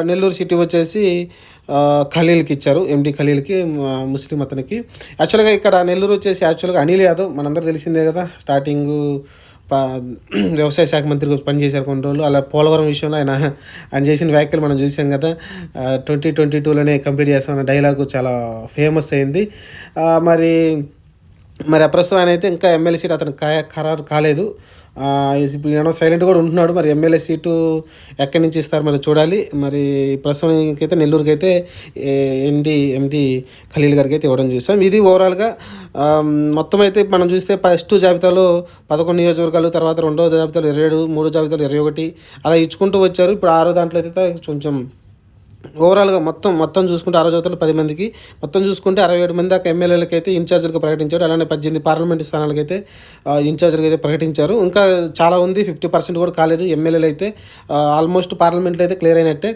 Nellore city వచ్చేసి ఖలీల్‌కి ఇచ్చారు. MD ఖలీల్‌కి ముస్లిం అతనికి. యాక్చువల్‌గా ఇక్కడ నెల్లూరు వచ్చేసి యాక్చువల్‌గా అనిల్ యాదవ్ మనందరికి తెలిసిందే కదా! స్టార్టింగు ప వ్యవసాయ శాఖ మంత్రిగా పనిచేశారు కొన్ని రోజులు. అలా పోలవరం విషయంలో ఆయన చేసిన వ్యాఖ్యలు మనం చూసాం కదా! 2022లోనే కంప్లీట్ చేస్తామన్న డైలాగు చాలా ఫేమస్ అయింది. మరి మరి ప్రస్తుతం ఆయనైతే ఇంకా ఎమ్మెల్యే సీట్ అతనికి ఖరారు కాలేదు. ఇప్పుడు ఏమో సైలెంట్ కూడా ఉంటున్నాడు. మరి ఎమ్మెల్యే సీటు ఎక్కడి నుంచి ఇస్తారు మరి చూడాలి. మరి ప్రస్తుతానికైతే నెల్లూరుకైతే ఎండి ఖలీల్ గారికి అయితే ఇవ్వడం చూసాం. ఇది ఓవరాల్గా మొత్తం అయితే మనం చూస్తే ఫస్ట్ జాబితాలో 11 నియోజకవర్గాలు, తర్వాత రెండో జాబితాలో 27, మూడో జాబితాలో 21 అలా ఇచ్చుకుంటూ వచ్చారు. ఇప్పుడు ఆరో దాంట్లో అయితే కొంచెం ఓవరాల్గా మొత్తం చూసుకుంటే ఆరో జాబితాలో 10 మందికి, మొత్తం చూసుకుంటే 67 మంది దాకా ఎమ్మెల్యేలకి అయితే ఇన్ఛార్జీలుగా ప్రకటించారు. అలానే 18 పార్లమెంటు స్థానాలకైతే ఇన్ఛార్జీలుగా అయితే ప్రకటించారు. ఇంకా చాలా ఉంది, 50% కూడా కాలేదు. ఎమ్మెల్యేలు అయితే ఆల్మోస్ట్ పార్లమెంట్లో అయితే క్లియర్ అయినట్టే.